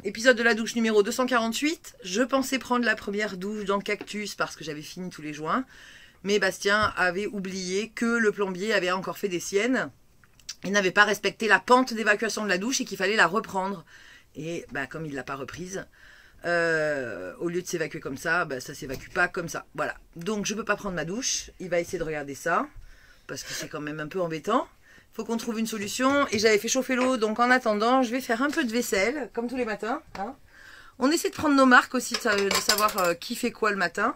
épisode de la douche numéro 248. Je pensais prendre la première douche dans le cactus parce que j'avais fini tous les joints. Mais Bastien avait oublié que le plombier avait encore fait des siennes. Il n'avait pas respecté la pente d'évacuation de la douche et qu'il fallait la reprendre. Et bah, comme il ne l'a pas reprise, au lieu de s'évacuer comme ça, bah, ça ne s'évacue pas comme ça. Voilà. Donc je ne peux pas prendre ma douche. Il va essayer de regarder ça parce que c'est quand même un peu embêtant. Faut qu'on trouve une solution et j'avais fait chauffer l'eau, donc en attendant je vais faire un peu de vaisselle comme tous les matins, hein. On essaie de prendre nos marques aussi, de savoir qui fait quoi le matin,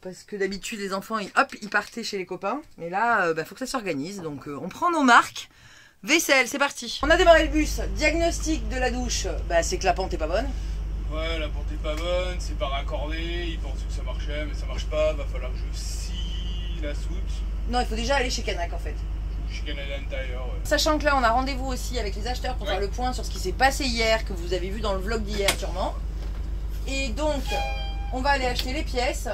parce que d'habitude les enfants ils partaient chez les copains, mais là faut que ça s'organise, donc on prend nos marques. Vaisselle, c'est parti. On a démarré le bus. Diagnostic de la douche, c'est que la pente est pas bonne. Ouais, la pente est pas bonne, c'est pas raccordé, ils pensaient que ça marchait mais ça marche pas, va falloir que je scie la soute. Non, il faut déjà aller chez Canac en fait. Chez Canadian Tire, ouais. Sachant que là on a rendez-vous aussi avec les acheteurs pour faire le point sur ce qui s'est passé hier, que vous avez vu dans le vlog d'hier sûrement. Et donc on va aller acheter les pièces.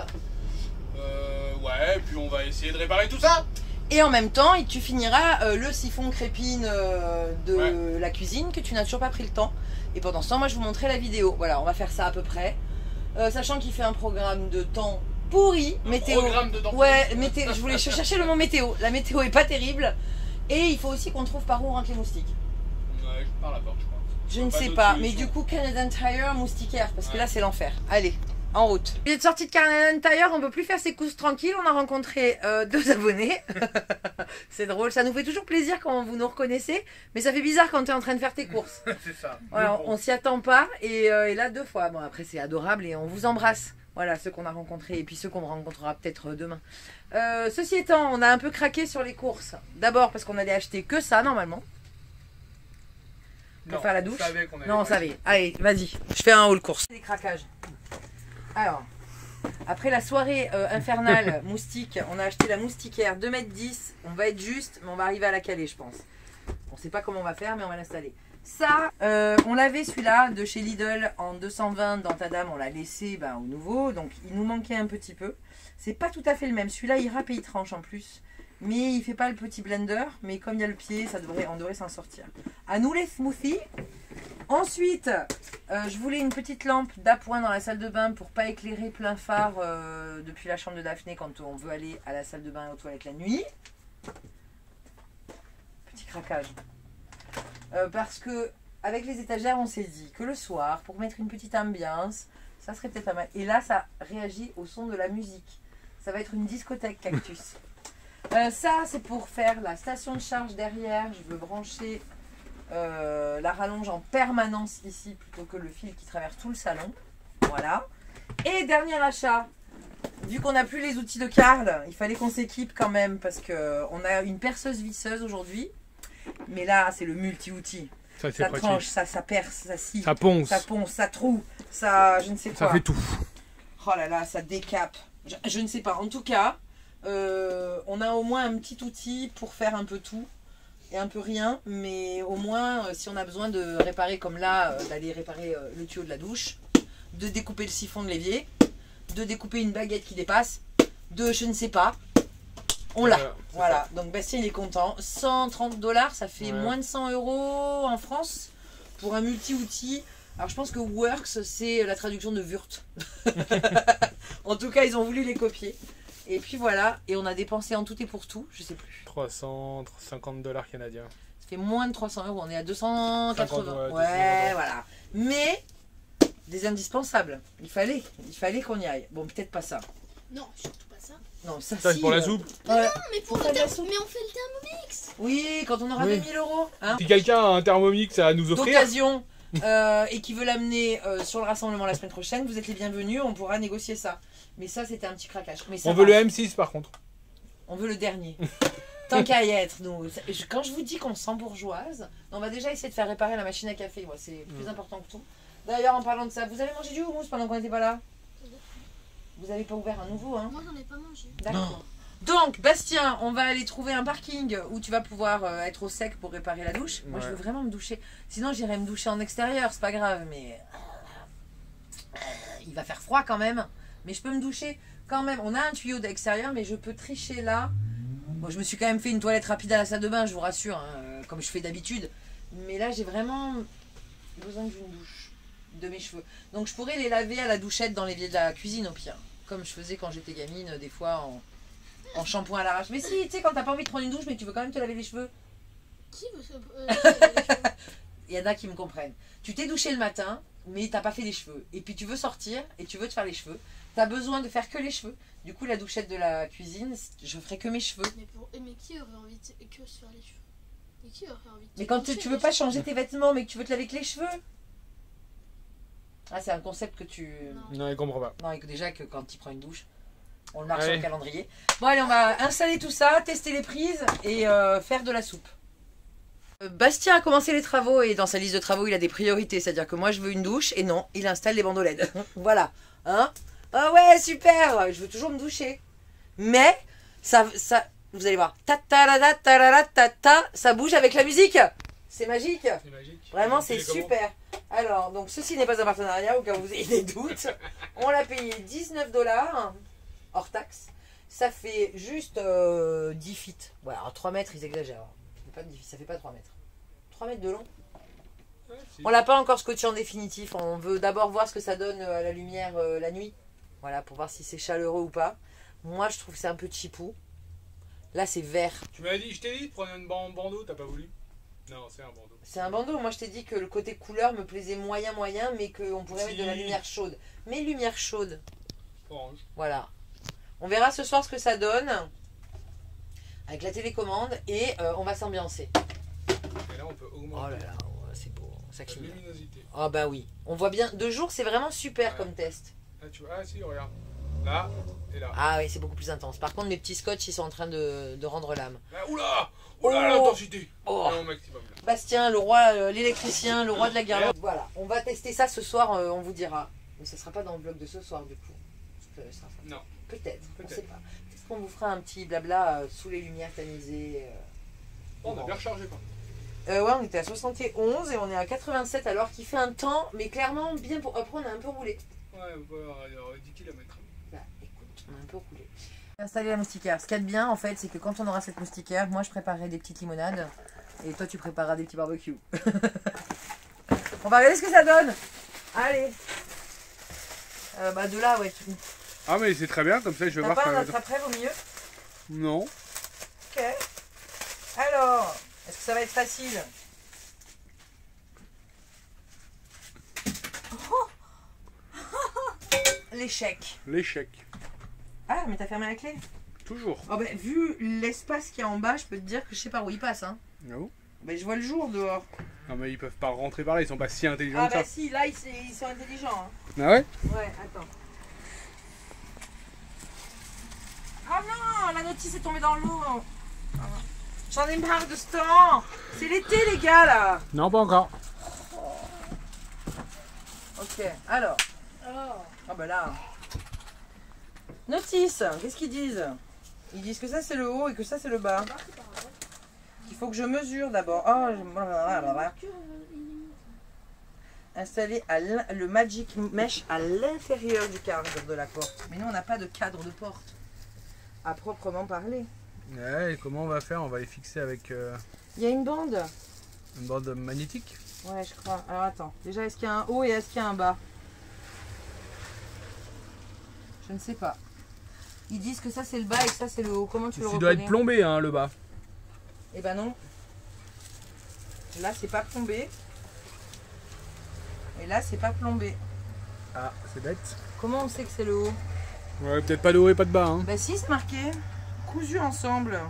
Ouais, puis on va essayer de réparer tout ça. Et en même temps tu finiras le siphon crépine de la cuisine que tu n'as toujours pas pris le temps. Et pendant ce temps moi je vous montrerai la vidéo. Voilà, on va faire ça à peu près. Sachant qu'il fait un programme de temps pourri, météo. Ouais, météo, je cherchais le mot météo. La météo est pas terrible. Et il faut aussi qu'on trouve par où rentrent les moustiques. Ouais, par la porte, je crois. Je ne sais pas, mais du coup, Canadian Tire moustiquaire, parce que là, c'est l'enfer. Allez, en route. Vous êtes sorti de Canadian Tire, on ne peut plus faire ses courses tranquilles. On a rencontré 2 abonnés. C'est drôle, ça nous fait toujours plaisir quand vous nous reconnaissez, mais ça fait bizarre quand tu es en train de faire tes courses. C'est ça. Voilà, on s'y attend pas, et là, 2 fois. Bon, après, c'est adorable et on vous embrasse. Voilà, ceux qu'on a rencontrés et puis ceux qu'on rencontrera peut-être demain. Ceci étant, on a un peu craqué sur les courses. D'abord parce qu'on allait acheter que ça normalement. Pour faire la douche. Non, on savait. Allez, vas-y, je fais un haul course. Des craquages. Alors, après la soirée infernale moustique, on a acheté la moustiquaire 2,10 m. On va être juste, mais on va arriver à la caler, je pense. On sait pas comment on va faire, mais on va l'installer. Ça, on l'avait celui-là de chez Lidl en 220 dans ta dame, on l'a laissé au nouveau, donc il nous manquait un petit peu. C'est pas tout à fait le même, celui-là il râpe et il tranche en plus, mais il fait pas le petit blender, mais comme il y a le pied, on devrait s'en sortir. À nous les smoothies. Ensuite, je voulais une petite lampe d'appoint dans la salle de bain pour pas éclairer plein phare depuis la chambre de Daphné quand on veut aller à la salle de bain et aux toilettes la nuit. Petit craquage. Parce que avec les étagères on s'est dit que le soir pour mettre une petite ambiance ça serait peut-être pas mal, et là ça réagit au son de la musique, ça va être une discothèque cactus. Ça c'est pour faire la station de charge derrière, je veux brancher la rallonge en permanence ici plutôt que le fil qui traverse tout le salon, voilà. Et dernier achat, vu qu'on n'a plus les outils de Karl, il fallait qu'on s'équipe quand même parce qu'on a une perceuse visseuse aujourd'hui. Mais là, c'est le multi-outil. Ça tranche, ça perce, ça scie. Ça ponce. Ça ponce, ça troue, ça je ne sais quoi. Ça fait tout. Oh là là, ça décape. Je ne sais pas. En tout cas, on a au moins un petit outil pour faire un peu tout et un peu rien. Mais au moins, si on a besoin de réparer comme là, d'aller réparer le tuyau de la douche, de découper le siphon de l'évier, de découper une baguette qui dépasse, de je ne sais pas. On l'a, voilà. Donc Bastien il est content. 130 $, ça fait moins de 100 € en France pour un multi-outil. Alors je pense que Works c'est la traduction de Wurt. En tout cas ils ont voulu les copier. Et puis voilà, et on a dépensé en tout et pour tout, je sais plus. 350 $ canadiens. Ça fait moins de 300 €, on est à 280. 50, ouais, voilà. Mais des indispensables. Il fallait qu'on y aille. Bon, peut-être pas ça. Non, surtout pas ça. Non, ça c'est pour la soupe. Non, mais pour le mais on fait le Thermomix. Oui, quand on aura 2000 €. Hein. Si quelqu'un a un Thermomix à nous offrir d'occasion et qui veut l'amener sur le rassemblement la semaine prochaine, vous êtes les bienvenus, on pourra négocier ça. Mais ça, c'était un petit craquage. Mais ça on veut le M6 par contre. On veut le dernier. Tant qu'à y être, nous. Quand je vous dis qu'on se sent bourgeoise, on va déjà essayer de faire réparer la machine à café. Moi, c'est plus important que tout. D'ailleurs, en parlant de ça, vous avez mangé du houmous pendant qu'on n'était pas là? Vous n'avez pas ouvert un nouveau, hein? Moi, j'en ai pas mangé. D'accord. Donc, Bastien, on va aller trouver un parking où tu vas pouvoir être au sec pour réparer la douche. Moi, je veux vraiment me doucher. Sinon, j'irai me doucher en extérieur, c'est pas grave, mais il va faire froid quand même. Mais je peux me doucher quand même. On a un tuyau d'extérieur, mais je peux tricher là. Bon, je me suis quand même fait une toilette rapide à la salle de bain, je vous rassure, hein, comme je fais d'habitude. Mais là, j'ai vraiment besoin d'une douche. de mes cheveux. Donc je pourrais les laver à la douchette dans l'évier de la cuisine au pire. Comme je faisais quand j'étais gamine, des fois en shampoing à l'arrache. Mais si, tu sais, quand t'as pas envie de prendre une douche, mais que tu veux quand même te laver les cheveux. Qui veut se. Il y en a qui me comprennent. Tu t'es douché le matin, mais t'as pas fait les cheveux. Et puis tu veux sortir et tu veux te faire les cheveux. T'as besoin de faire que les cheveux. Du coup, la douchette de la cuisine, je ferai que mes cheveux. Mais qui aurait envie de que se faire les cheveux? Mais qui aurait envie de Mais quand tu veux pas changer tes vêtements, mais que tu veux te laver avec les cheveux. Ah, c'est un concept que tu... Non, il comprend pas. Non, déjà que quand tu prends une douche, on le marque sur le calendrier. Bon, allez, on va installer tout ça, tester les prises et faire de la soupe. Bastien a commencé les travaux et dans sa liste de travaux, il a des priorités. C'est-à-dire que moi, je veux une douche et non, il installe les bandeaux LED. Voilà. Hein? Ah ouais, super. Je veux toujours me doucher. Mais, ça vous allez voir. Ta ta la ta ta la la ta ta, ça bouge avec la musique. C'est magique. C'est magique. Vraiment, c'est super. Alors, donc ceci n'est pas un partenariat, au cas où vous ayez des doutes. On l'a payé 19 $, hors taxe. Ça fait juste 10 feet. Voilà, alors 3 mètres, ils exagèrent. Ça fait pas 3 mètres. 3 mètres de long. Ouais, si. On l'a pas encore scotché en définitif. On veut d'abord voir ce que ça donne à la lumière la nuit. Voilà, pour voir si c'est chaleureux ou pas. Moi, je trouve que c'est un peu cheapou. Là, c'est vert. Tu m'as dit, je t'ai dit de prendre un bandeau, t'as pas voulu? Non, c'est un bandeau. C'est un bandeau. Moi, je t'ai dit que le côté couleur me plaisait moyen, mais qu'on pourrait mettre de la lumière chaude. Mais lumière chaude. Orange. Voilà. On verra ce soir ce que ça donne. Avec la télécommande. Et on va s'ambiancer. Et là, on peut augmenter Oh là là, c'est beau. Ça la clignote. luminosité. Ah bah oui. On voit bien. De jour, c'est vraiment super Ouais. comme test. Ah, tu vois, ah si, regarde. Là et là. Ah oui, c'est beaucoup plus intense. Par contre, mes petits scotch, ils sont en train de rendre l'âme. Là, oula! Oula, Oh. l'intensité! Oh. Là, au maximum. Là. Bastien, le roi, l'électricien, le roi de la guirlande. Voilà, on va tester ça ce soir, on vous dira. Mais ça sera pas dans le vlog de ce soir, du coup. Ça sera ça. Non. Peut-être, on Peut-être. sait pas. Peut-être qu'on vous fera un petit blabla sous les lumières tamisées. Oh, on a bien rechargé, quoi. Ouais, on était à 71 et on est à 87 alors qu'il fait un temps, mais clairement bien pour. Après, on a un peu roulé. Ouais, on va avoir 10 km. Bah écoute, on a un peu roulé. Installer la moustiquaire. Ce qu'il y a de bien en fait, c'est que quand on aura cette moustiquaire, moi je préparerai des petites limonades et toi tu prépareras des petits barbecues. On va regarder ce que ça donne. Allez. Bah de là, ouais. Ah, mais c'est très bien, comme ça, je vais T'as voir pas quand un même. attrape-rêve au milieu? Non. Ok. Alors, est-ce que ça va être facile? L'échec. L'échec. Ah, mais t'as fermé la clé? Toujours. Oh bah, vu l'espace qu'il y a en bas, je peux te dire que je sais pas où il passe. Hein. Ah bon? Bah, je vois le jour dehors. Non, mais ils peuvent pas rentrer par là, ils sont pas si intelligents Ah que bah ça. si, là ils sont intelligents. Hein. Ah ouais? Ouais, attends. Oh non, la notice est tombée dans l'eau. J'en ai marre de ce temps. C'est l'été les gars là. Non, pas encore. Ok, alors. Ah bah là. Notice, qu'est-ce qu'ils disent? Ils disent que ça c'est le haut et que ça c'est le bas. Il faut que je mesure d'abord. Oh, installer le Magic Mesh à l'intérieur du cadre de la porte. Mais nous on n'a pas de cadre de porte à proprement parler. Ouais, et comment on va faire? On va les fixer avec Il y a une bande. une bande magnétique. Ouais, je crois. Alors attends. Déjà, est-ce qu'il y a un haut et est-ce qu'il y a un bas? Je ne sais pas. Ils disent que ça c'est le bas et que ça c'est le haut. Comment tu le Il reconnais? doit être plombé, hein, le bas. Eh ben non. Là, c'est pas plombé. Et là, c'est pas plombé. Ah, c'est bête. Comment on sait que c'est le haut? Ouais, peut-être pas de haut et pas de bas, hein. Bah si, c'est marqué. Cousu ensemble.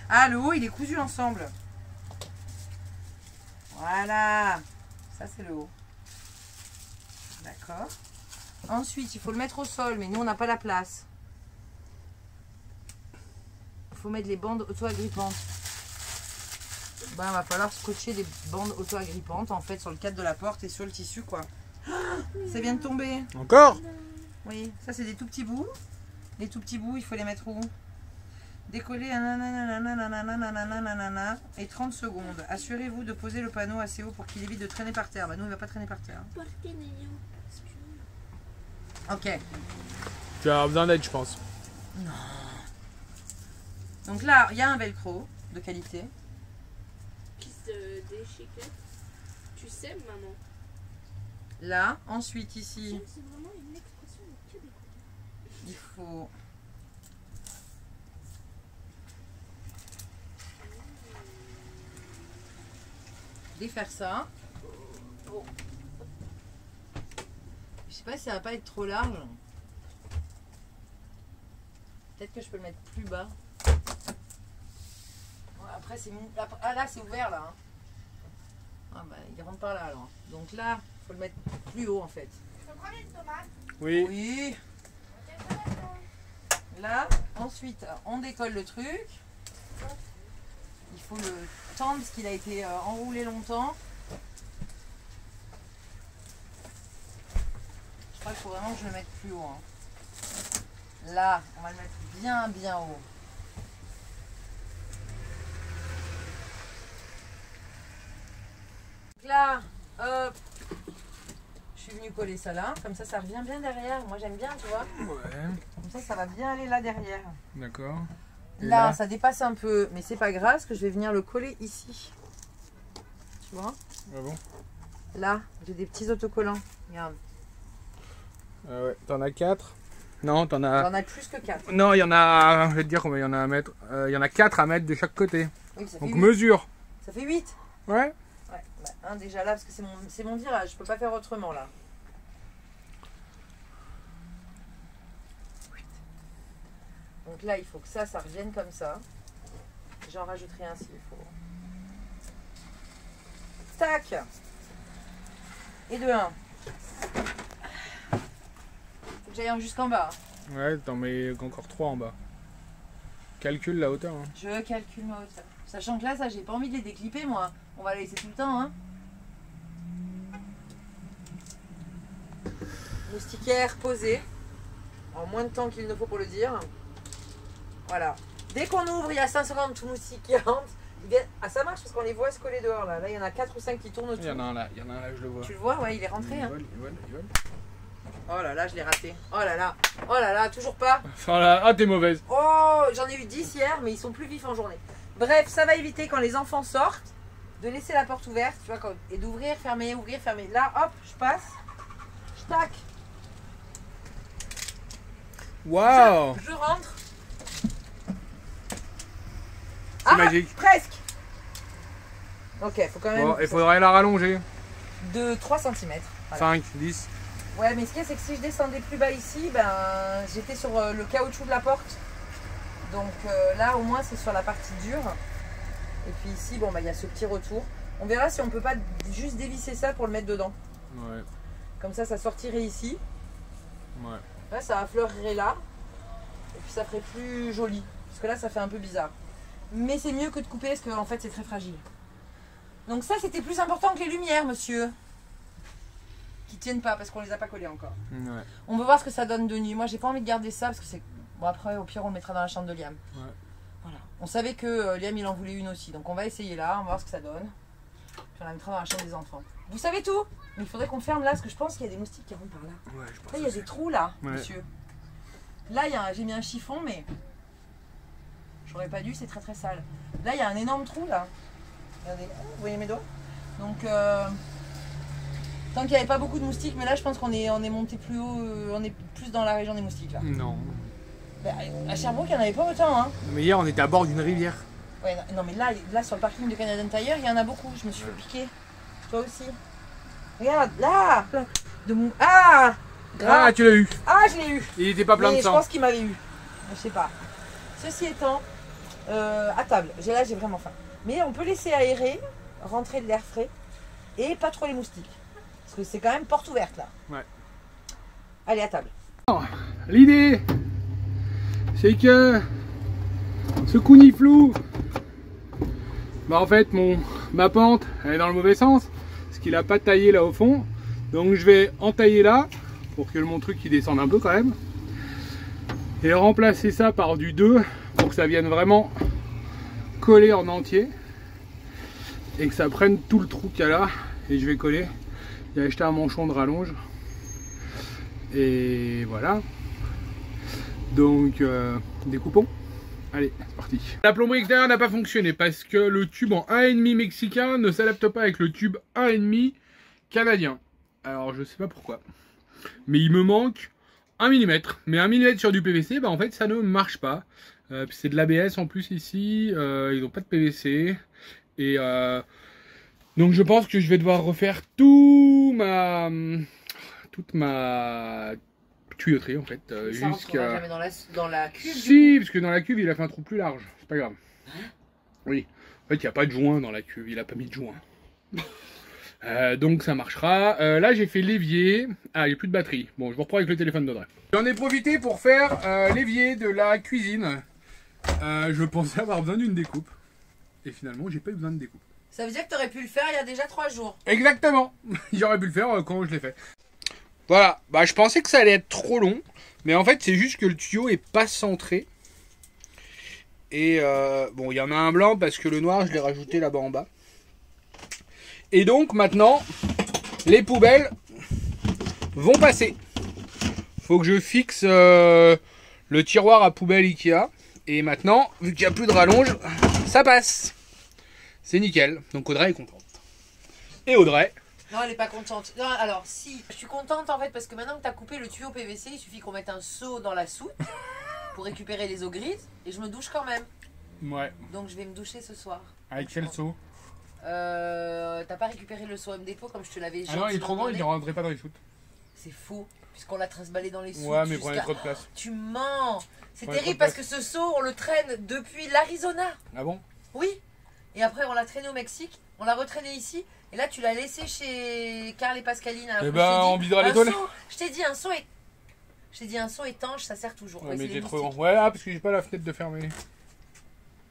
Ah, le haut, il est cousu ensemble. Voilà. Ça, c'est le haut. D'accord. Ensuite, il faut le mettre au sol, mais nous, on n'a pas la place. Il faut mettre les bandes auto-agrippantes. Bah, il va falloir scotcher des bandes auto-agrippantes, en fait, sur le cadre de la porte et sur le tissu, quoi. Ça vient de tomber. Encore? Oui, ça, c'est des tout petits bouts. Les tout petits bouts, il faut les mettre où? Décoller et 30 secondes. Assurez-vous de poser le panneau assez haut pour qu'il évite de traîner par terre. Bah, nous, il ne va pas traîner par terre. Ok. Tu vas avoir besoin d'aide, je pense. Donc là, il y a un velcro de qualité. Qui se déchiquette. Tu sais, maman. Là, ensuite ici, C'est vraiment une expression de que des côtés. il faut défaire ça. Je sais pas si ça va pas être trop large. Peut-être que je peux le mettre plus bas. Ouais, après c'est ah là c'est ouvert là. Hein. Ah bah il rentre par là alors. Donc là, faut le mettre plus haut en fait. Tu peux prendre une tomate? Oui. Oui. Là, ensuite, on décolle le truc. Il faut le tendre parce qu'il a été enroulé longtemps. Je crois qu'il faut vraiment que je le mette plus haut. Hein. Là, on va le mettre bien bien haut. Donc là, hop, je suis venue coller ça là. Comme ça revient bien derrière. Moi j'aime bien, tu vois. Ouais. Comme ça va bien aller là derrière. D'accord. Et Là, ça dépasse un peu, mais c'est pas grave, parce que je vais venir le coller ici. Tu vois? Ah bon? Là, j'ai des petits autocollants. Regarde. Ouais. T'en as 4? Non, t'en as. J'en ai plus que 4. Non, il y en a. Je vais te dire combien il y en a à mettre. Il y en a 4 à mettre de chaque côté. Oui, ça fait Donc 8. mesure. Ça fait 8. Ouais. Ouais, bah, un déjà là, parce que c'est mon virage, je peux pas faire autrement là. Donc là, il faut que ça revienne comme ça. J'en rajouterai un s'il faut. Tac! Et de 1. Faut que j'aille jusqu'en bas. Hein. Ouais, t'en mets encore 3 en bas. Calcule la hauteur. Hein. Je calcule ma hauteur. Sachant que là, ça, j'ai pas envie de les déclipper, moi. On va les laisser tout le temps, hein. Moustiquaire posé. En moins de temps qu'il ne faut pour le dire. Voilà. Dès qu'on ouvre, il y a 150 moustiques qui rentrent. Ah, ça marche parce qu'on les voit se coller dehors, là. Là, il y en a 4 ou 5 qui tournent autour. Il y en a un là, je le vois. Tu le vois? Ouais, il est rentré, hein. Il vole. Oh là là, je l'ai raté. Oh là là, toujours pas. Enfin là, ah t'es mauvaise. Oh, j'en ai eu 10 hier, mais ils sont plus vifs en journée. Bref, ça va éviter quand les enfants sortent de laisser la porte ouverte, tu vois, et d'ouvrir, fermer, ouvrir, fermer. Là, hop, je passe, je tac, Waouh. je rentre. C'est magique. Presque. Ok, faut quand même Bon, il faudrait la rallonger. de 3 cm. 5, 10. Ouais, mais ce qu'il y a, c'est que si je descendais plus bas ici, ben j'étais sur le caoutchouc de la porte. Donc là, au moins, c'est sur la partie dure. Et puis ici, bon, bah, il y a ce petit retour. On verra si on peut pas juste dévisser ça pour le mettre dedans. Ouais. Comme ça sortirait ici. Ouais. Là, ça affleurerait là. Et puis ça ferait plus joli. Parce que là, ça fait un peu bizarre. Mais c'est mieux que de couper parce qu'en fait, c'est très fragile. Donc ça, c'était plus important que les lumières, monsieur. Qui tiennent pas parce qu'on les a pas collées encore. Ouais. On veut voir ce que ça donne de nuit. Moi, j'ai pas envie de garder ça parce que c'est... Bon, après, au pire, on le mettra dans la chambre de Liam. Ouais. Voilà. On savait que Liam, il en voulait une aussi. Donc on va essayer là, on va voir ce que ça donne. Puis on la mettra dans la chambre des enfants. Vous savez tout? Mais il faudrait qu'on ferme là parce que je pense qu'il y a des moustiques qui rentrent par là. Ouais, je pense. Là, il y a des trous là, Ouais. monsieur. Là, j'ai mis un chiffon, mais j'aurais pas dû, c'est très très sale. Là, il y a un énorme trou là. Regardez, vous voyez mes doigts? Donc, tant qu'il n'y avait pas beaucoup de moustiques, mais là, je pense qu'on est monté plus haut, on est plus dans la région des moustiques là. Non. Bah, à Sherbrooke, il n'y en avait pas autant, hein. Mais hier, on était à bord d'une rivière. Ouais, non, mais là, sur le parking de Canadian Tire, il y en a beaucoup. Je me suis fait piquer. Toi aussi. Regarde, là. Ah, grave. Ah, tu l'as eu. Ah, je l'ai eu. Il était pas plein Mais de je sang. pense qu'il m'avait eu. Je sais pas. Ceci étant, à table. Là, j'ai vraiment faim. Mais on peut laisser aérer, rentrer de l'air frais et pas trop les moustiques. Parce que c'est quand même porte ouverte là. Ouais. Allez, à table. L'idée, c'est que ce Kouniflou, bah en fait ma pente elle est dans le mauvais sens, parce qu'il a pas taillé là au fond. Donc je vais entailler là pour que mon truc il descende un peu quand même, et remplacer ça par du 2 pour que ça vienne vraiment coller en entier et que ça prenne tout le trou qu'il y a là. Et je vais coller. J'ai acheté un manchon de rallonge et voilà. Donc découpons. Allez, c'est parti. La plomberie extérieure n'a pas fonctionné parce que le tube en 1,5 mexicain ne s'adapte pas avec le tube 1,5 canadien. Alors je sais pas pourquoi. Mais il me manque 1 mm. Mais 1 mm sur du PVC, bah en fait ça ne marche pas. C'est de l'ABS en plus ici. Ils n'ont pas de PVC. Et donc je pense que je vais devoir refaire toute ma tuyauterie en fait. Ça rentrera jamais dans la cuve. Si, parce que dans la cuve il a fait un trou plus large. C'est pas grave. Oui. En fait il n'y a pas de joint dans la cuve. Il a pas mis de joint. Donc ça marchera. Là j'ai fait l'évier. Ah, il n'y a plus de batterie. Bon, je vous reprends avec le téléphone d'Audrey. J'en ai profité pour faire l'évier de la cuisine. Je pensais avoir besoin d'une découpe. Et finalement, j'ai pas eu besoin de découpe. Ça veut dire que tu aurais pu le faire il y a déjà 3 jours. Exactement. J'aurais pu le faire quand je l'ai fait. Voilà. Bah, je pensais que ça allait être trop long. Mais en fait, c'est juste que le tuyau est pas centré. Et bon, il y en a un blanc parce que le noir, je l'ai rajouté là-bas en bas. Et donc, maintenant, les poubelles vont passer. Faut que je fixe le tiroir à poubelle Ikea. Et maintenant, vu qu'il n'y a plus de rallonge, ça passe. C'est nickel. Donc Audrey est contente. Et Audrey? Non, elle est pas contente. Non, alors si, je suis contente en fait parce que maintenant que tu as coupé le tuyau PVC, il suffit qu'on mette un seau dans la soute pour récupérer les eaux grises et je me douche quand même. Ouais. Donc je vais me doucher ce soir. Avec quel seau? T'as pas récupéré le seau Home Depot comme je te l'avais dit. Ah non, il est trop grand, il ne rentrerait pas dans les soutes. C'est faux, puisqu'on l'a transballé dans les soutes. Ouais, mais prenez trop de place. Tu mens. C'est Prenez terrible trop de parce que ce seau, on le traîne depuis l'Arizona. Ah bon? Oui. Et après, on l'a traîné au Mexique, on l'a retraîné ici. Et là, tu l'as laissé chez Carl et Pascaline. Eh ben, on videra les toilettes. Je t'ai dit un seau étanche, ça sert toujours. Ouais, mais t'es trop grand. Ouais, ah, parce que j'ai pas la fenêtre de fermer.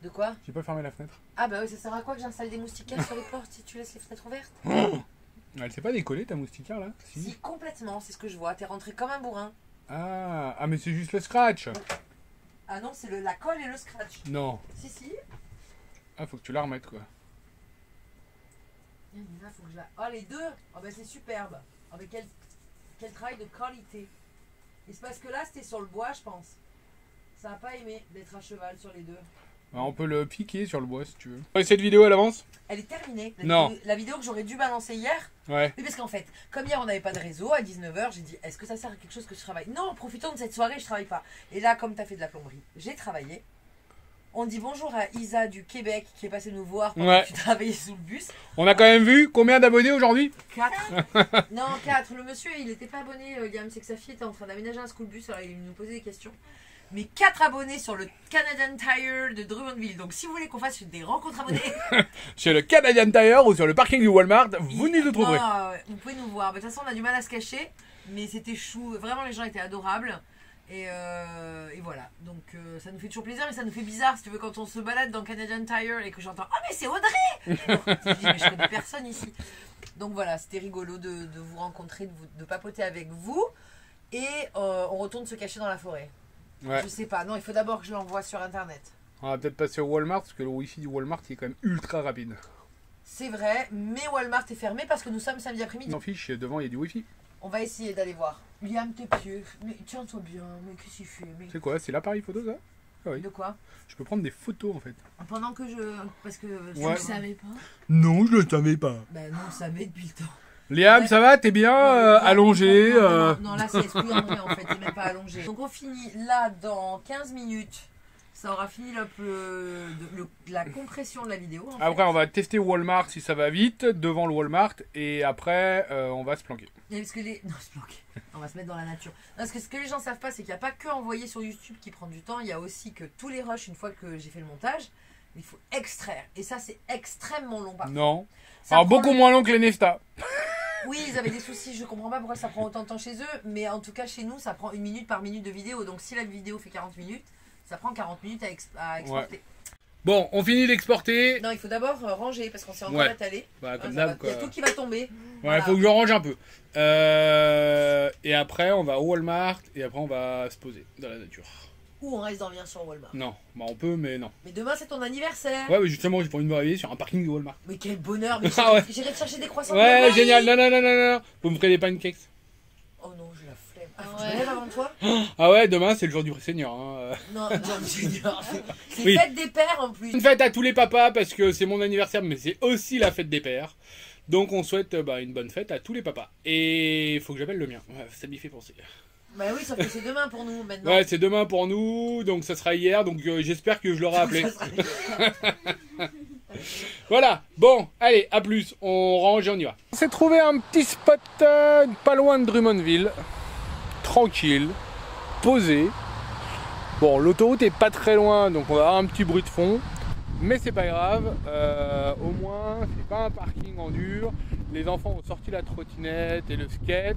De quoi? J'ai pas fermé la fenêtre. Ah bah oui, ça sert à quoi que j'installe des moustiquaires sur les portes si tu laisses les fenêtres ouvertes? Elle s'est pas décollée ta moustiquaire là? Si, complètement, c'est ce que je vois. T'es rentré comme un bourrin. Ah, mais c'est juste le scratch. Ah non, c'est la colle et le scratch. Non. Si. Ah, faut que tu la remettes quoi. Faut que je la... Oh, les deux. Oh bah c'est superbe. Oh, mais quel travail de qualité. Et c'est parce que là, c'était sur le bois, je pense. Ça n'a pas aimé d'être à cheval sur les deux. Bah, on peut le piquer sur le bois si tu veux. Ouais, cette vidéo elle avance? Elle est terminée. La vidéo que j'aurais dû balancer hier. Ouais. Oui, parce qu'en fait, comme hier on n'avait pas de réseau, à 19h, j'ai dit est-ce que ça sert à quelque chose que je travaille? Non, profitons de cette soirée, je travaille pas. Et là, comme tu as fait de la plomberie, j'ai travaillé. On dit bonjour à Isa du Québec qui est passée nous voir pendant que tu travaillais sous le bus. On a quand même vu combien d'abonnés aujourd'hui? 4. Non, 4. Le monsieur, il n'était pas abonné, Liam, c'est que sa fille était en train d'aménager un school bus, alors il nous posait des questions. Mais 4 abonnés sur le Canadian Tire de Drummondville. Donc si vous voulez qu'on fasse des rencontres abonnés chez le Canadian Tire ou sur le parking du Walmart, vous nous trouverez. Vous pouvez nous voir. De toute façon, on a du mal à se cacher, mais c'était chou. Vraiment, les gens étaient adorables. Et voilà. Donc ça nous fait toujours plaisir, mais ça nous fait bizarre si tu veux quand on se balade dans Canadian Tire et que j'entends ah mais c'est Audrey. Je dis mais je connais personne ici. Donc voilà, c'était rigolo de vous rencontrer, de papoter avec vous. Et on retourne se cacher dans la forêt. Ouais. Je sais pas, non, il faut d'abord que je l'envoie sur internet. On va peut-être passer au Walmart parce que le wifi du Walmart il est quand même ultra rapide. C'est vrai, mais Walmart est fermé parce que nous sommes samedi après-midi. M'en fiche, devant il y a du wifi. On va essayer d'aller voir. Liam, tes pieds, mais tiens-toi bien, mais qu'est-ce qu'il fait? C'est quoi? C'est l'appareil photo ça? Ah oui. De quoi? Je peux prendre des photos en fait. Pendant que je. Parce que. Tu le savais pas? Non, je le savais pas. Ben non, on savait depuis le temps. Liam, ça va? T'es bien allongé? Non, là c'est exclu André en fait, t'es même pas allongé. Donc on finit là dans 15 minutes. Ça aura fini la compression de la vidéo. Après, on va tester Walmart si ça va vite, devant le Walmart, et après, on va se planquer. Parce que non, se planquer. On va se mettre dans la nature. Non, parce que ce que les gens savent pas, c'est qu'il n'y a pas que envoyer sur YouTube qui prend du temps. Il y a aussi que tous les rushs, une fois que j'ai fait le montage, il faut extraire. Et ça, c'est extrêmement long. Non. Alors, beaucoup moins long que les Nesta. Oui, ils avaient des soucis. Je comprends pas pourquoi ça prend autant de temps chez eux. Mais en tout cas, chez nous, ça prend 1 minute par minute de vidéo. Donc, si la vidéo fait 40 minutes, ça prend 40 minutes à exporter. Ouais. Bon, on finit d'exporter. Non, il faut d'abord ranger parce qu'on s'est encore étalé. Bah, comme d'hab, il y a tout qui va tomber. Ouais, voilà. Faut que je range un peu. Et après, on va au Walmart et après, on va se poser dans la nature. Ou on reste dormir sur Walmart. Non, bah on peut, mais non. Mais demain, c'est ton anniversaire. Ouais, mais justement, j'ai pas envie de me réveiller sur un parking de Walmart. Mais quel bonheur. Mais j'irai te chercher des croissants. Ouais, génial. Non. Vous me ferez des pancakes. Oh non, j'ai la flemme. Ah, faut que je me lève avant toi. Ah ouais, demain, c'est le jour du Seigneur. Hein. Non, le jour du Seigneur. C'est fête des pères en plus. Une fête à tous les papas parce que c'est mon anniversaire, mais c'est aussi la fête des pères. Donc on souhaite une bonne fête à tous les papas. Et il faut que j'appelle le mien, ouais, ça m'y fait penser. Bah oui, sauf que c'est demain pour nous maintenant. Ouais, c'est demain pour nous, donc ça sera hier, donc j'espère que je l'aurai appelé. Voilà, bon, allez, à plus, on range et on y va. On s'est trouvé un petit spot pas loin de Drummondville, tranquille, posé. Bon, l'autoroute est pas très loin, donc on va avoir un petit bruit de fond, mais c'est pas grave, au moins c'est pas un parking en dur. Les enfants ont sorti la trottinette et le skate,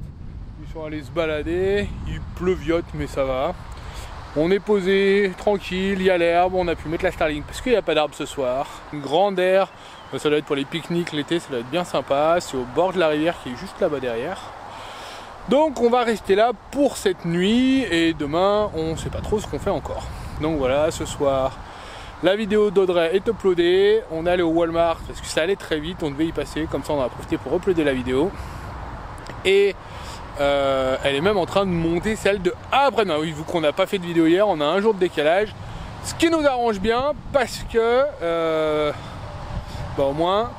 ils sont allés se balader, il pleuviote mais ça va. On est posé, tranquille, il y a l'herbe, on a pu mettre la Starlink parce qu'il n'y a pas d'arbre ce soir. Une grande aire, ça doit être pour les pique-niques l'été, ça doit être bien sympa. C'est au bord de la rivière qui est juste là-bas derrière. Donc on va rester là pour cette nuit et demain on ne sait pas trop ce qu'on fait encore. Donc voilà, ce soir la vidéo d'Audrey est uploadée. On est allé au Walmart parce que ça allait très vite, on devait y passer, comme ça on a profité pour uploader la vidéo. Et elle est même en train de monter celle de après-demain. Oui, vu qu'on n'a pas fait de vidéo hier, on a un jour de décalage. Ce qui nous arrange bien parce que au moins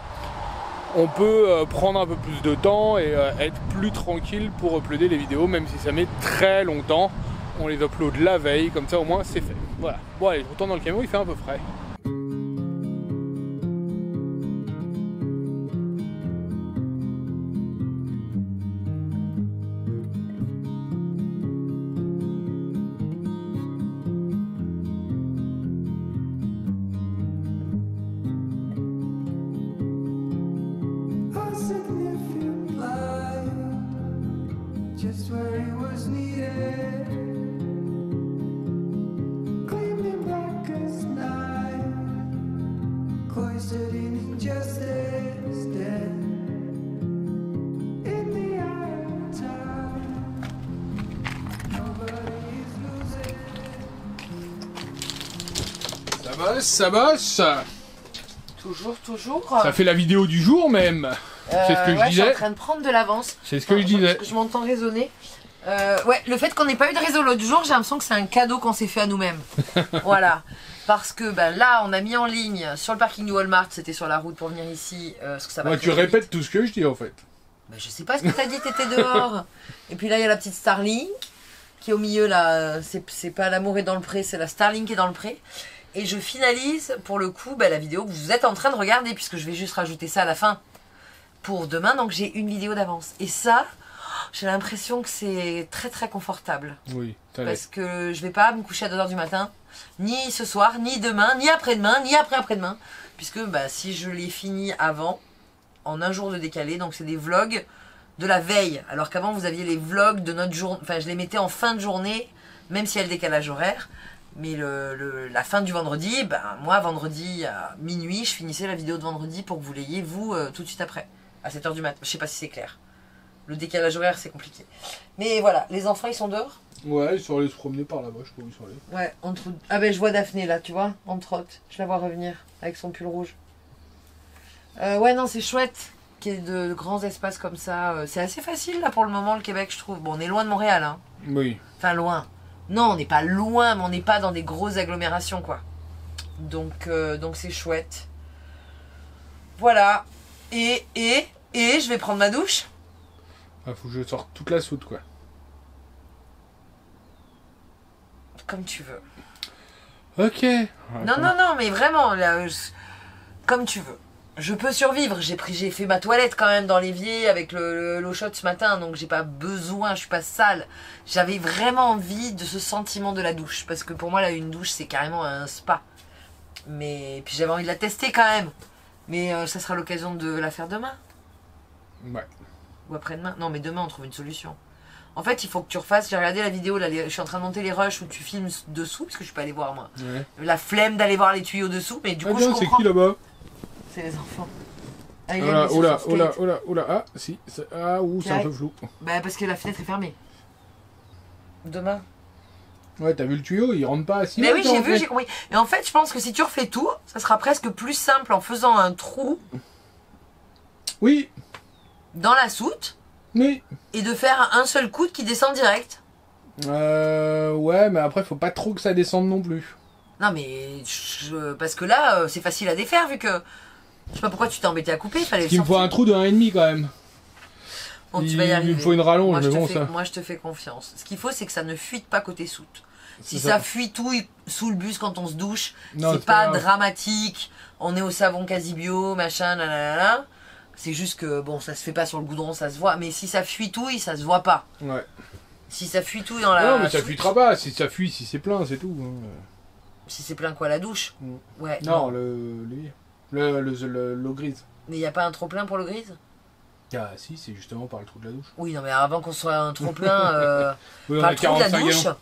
on peut prendre un peu plus de temps et être plus tranquille pour uploader les vidéos, même si ça met très longtemps. On les upload la veille, comme ça au moins c'est fait. Voilà. Bon allez, je retourne dans le camion, il fait un peu frais. Just where he was needed, gleaming black as night, cloistered in injustice, dead in the eye of time. Nobody is losing. Ça bosse, ça bosse. Toujours, toujours. Ça fait la vidéo du jour même. C'est ce que je Je disais. suis en train de prendre de l'avance. C'est ce que je disais. Je m'entends raisonner. Ouais, le fait qu'on n'ait pas eu de réseau l'autre jour, j'ai l'impression que c'est un cadeau qu'on s'est fait à nous-mêmes. Voilà. Parce que là, on a mis en ligne sur le parking du Walmart, c'était sur la route pour venir ici. Parce que ça va Ouais, tu répètes tout ce que je dis en fait. Je sais pas ce que t'as dit, t'étais dehors. Et puis là, il y a la petite Starlink qui est au milieu là. C'est pas l'amour est dans le pré, c'est la Starlink qui est dans le pré. Et je finalise pour le coup la vidéo que vous êtes en train de regarder, puisque je vais juste rajouter ça à la fin pour demain. Donc j'ai une vidéo d'avance. Et ça, j'ai l'impression que c'est très très confortable. Oui, parce que je vais pas me coucher à 2h du matin, ni ce soir, ni demain, ni après-demain, ni après-après-demain. Puisque si je l'ai fini avant, en un jour de décalé, donc c'est des vlogs de la veille. Alors qu'avant vous aviez les vlogs de notre journée, enfin je les mettais en fin de journée, même s'il y a le décalage horaire. Mais la fin du vendredi, moi vendredi à minuit, je finissais la vidéo de vendredi pour que vous l'ayez vous tout de suite après, à 7h du matin. Je sais pas si c'est clair. Le décalage horaire c'est compliqué. Mais voilà, les enfants ils sont dehors. Ouais, ils sont allés se promener par là-bas, je sais pas où ils sont allés. Ouais, ah je vois Daphné là, tu vois, en trotte. Je la vois revenir avec son pull rouge. Ouais non, c'est chouette qu'il y ait de grands espaces comme ça. C'est assez facile là pour le moment le Québec je trouve. Bon, on est loin de Montréal hein. Oui. Enfin loin. Non, on n'est pas loin, mais on n'est pas dans des grosses agglomérations, quoi. Donc c'est chouette. Voilà. Et je vais prendre ma douche. Ah, faut que je sorte toute la soude, quoi. Comme tu veux. Ok. Non, mais vraiment, là, comme tu veux. Je peux survivre, j'ai fait ma toilette quand même dans l'évier avec l'eau chaude ce matin, donc j'ai pas besoin, je suis pas sale. J'avais vraiment envie de ce sentiment de la douche, parce que pour moi là une douche c'est carrément un spa. Mais puis j'avais envie de la tester quand même. Mais ça sera l'occasion de la faire demain. Ouais. Ou après-demain. Non mais demain on trouve une solution. En fait il faut que tu refasses, j'ai regardé la vidéo, là, je suis en train de monter les rushs où tu filmes dessous, parce que je suis pas allée voir moi. Ouais. La flemme d'aller voir les tuyaux dessous, mais du coup je c'est comprends. qui là-bas? C'est les enfants. Ah, si. C'est un peu flou. Parce que la fenêtre est fermée. Demain. Ouais, t'as vu le tuyau, il rentre pas assis. Mais oui, j'ai vu, j'ai compris. Et en fait, je pense que si tu refais tout, ça sera presque plus simple en faisant un trou. Oui. Dans la soute. Oui. Et de faire un seul coude qui descend direct. Ouais, mais après, faut pas trop que ça descende non plus. Non, mais parce que là, c'est facile à défaire vu que Je sais pas pourquoi tu t'es embêté à couper, il fallait le Il me faut un sortir. trou de 1,5 quand même. Bon, tu vas y arriver. Il me faut une rallonge, moi, mais bon, ça. Moi, je te fais confiance. Ce qu'il faut, c'est que ça ne fuite pas côté soute. Si C'est ça fuit tout sous le bus quand on se douche, Non, c'est c'est pas pas grave. dramatique. On est au savon quasi bio, machin, nanana. C'est juste que, bon, ça se fait pas sur le goudron, ça se voit. Mais si ça fuit tout, ça se voit pas. Ouais. Si ça fuit tout dans la. Non, mais ça soute, fuitera pas. Si ça fuit, si c'est plein, c'est tout. hein. Si c'est plein quoi, la douche. Mm. Ouais. Non, l'eau grise. Mais y a pas un trop plein pour le grise? Ah, si, c'est justement par le trou de la douche. Oui, non, mais avant qu'on soit un trop plein, Oui, on par a le trou de la 45 douche. gallons.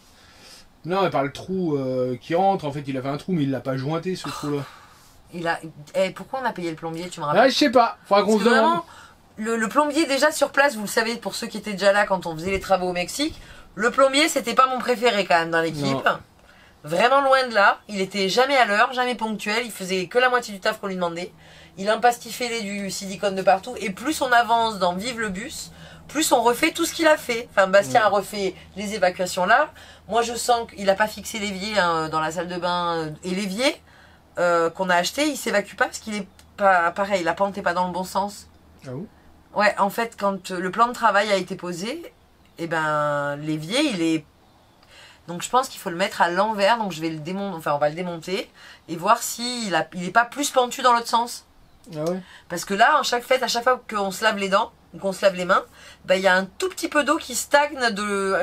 Non, mais par le trou qui rentre, en fait, il a fait un trou, mais il l'a pas jointé ce trou-là. Il a. Eh, pourquoi on a payé le plombier, tu me rappelles? Ah, je sais pas. Faudra qu'on Parce se que demande. vraiment, le plombier déjà sur place, vous le savez pour ceux qui étaient déjà là quand on faisait les travaux au Mexique, le plombier c'était pas mon préféré quand même dans l'équipe. Non. Vraiment loin de là, il était jamais à l'heure, jamais ponctuel, il faisait que la moitié du taf qu'on lui demandait. Il empastifait du silicone de partout et plus on avance dans Vive le bus, plus on refait tout ce qu'il a fait. Enfin Bastien a refait les évacuations là. Moi je sens qu'il a pas fixé l'évier hein, dans la salle de bain et l'évier qu'on a acheté, il s'évacue pas parce qu'il est pas pareil, la pente est pas dans le bon sens. Ah bon? Ouais, en fait, quand le plan de travail a été posé, eh ben, l'évier, il est... Donc je pense qu'il faut le mettre à l'envers, donc je vais le démonter, enfin on va le démonter, et voir s'il il est pas plus pentu dans l'autre sens. Ah ouais? Parce que là, à chaque fois qu'on se lave les dents, ou qu'on se lave les mains, ben, il y a un tout petit peu d'eau qui stagne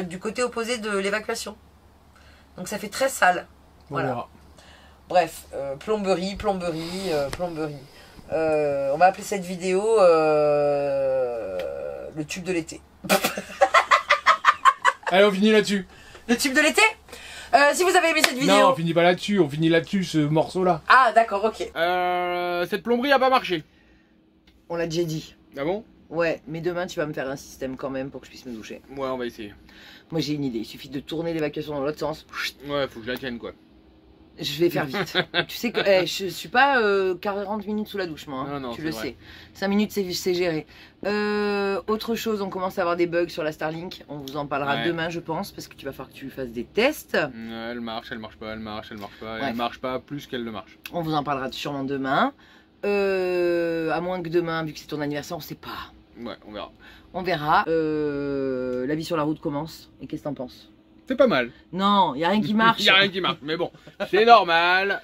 du côté opposé de l'évacuation. Donc ça fait très sale. On Voilà. verra. Bref, plomberie. On va appeler cette vidéo le tube de l'été. Allez, on finit là-dessus. Le tube de l'été Si vous avez aimé cette vidéo... Non, on finit pas là-dessus. On finit là-dessus, ce morceau-là. Ah, d'accord, ok. Cette plomberie a pas marché. On l'a déjà dit. Ah bon? Ouais, mais demain, tu vas me faire un système quand même pour que je puisse me doucher. Ouais, on va essayer. Moi, j'ai une idée. Il suffit de tourner l'évacuation dans l'autre sens. Ouais, faut que je la tienne, quoi. Je vais faire vite. Tu sais que je suis pas 40 minutes sous la douche, moi. Hein. Non, tu c'est le vrai. sais. 5 minutes, c'est géré. Autre chose, on commence à avoir des bugs sur la Starlink. On vous en parlera Ouais. demain, je pense, parce que tu vas falloir que tu fasses des tests. Elle marche pas, elle marche pas. Ouais. Elle marche pas plus qu'elle ne marche. On vous en parlera sûrement demain. À moins que demain, vu que c'est ton anniversaire, on sait pas. Ouais, on verra. On verra. La vie sur la route commence. Et qu'est-ce que t'en penses? C'est pas mal. Non, y a rien qui marche. Il y a rien qui marche, mais bon, c'est normal.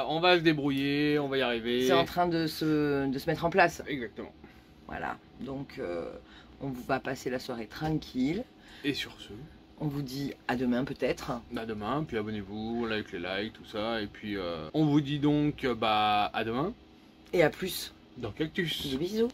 On va se débrouiller, on va y arriver. C'est en train de se mettre en place. Exactement. Voilà. Donc, on va passer la soirée tranquille. Et sur ce, On vous dit à demain peut-être. à demain, puis abonnez-vous, like les likes, tout ça, et puis on vous dit donc à demain Et à plus. dans Cactus. Des bisous.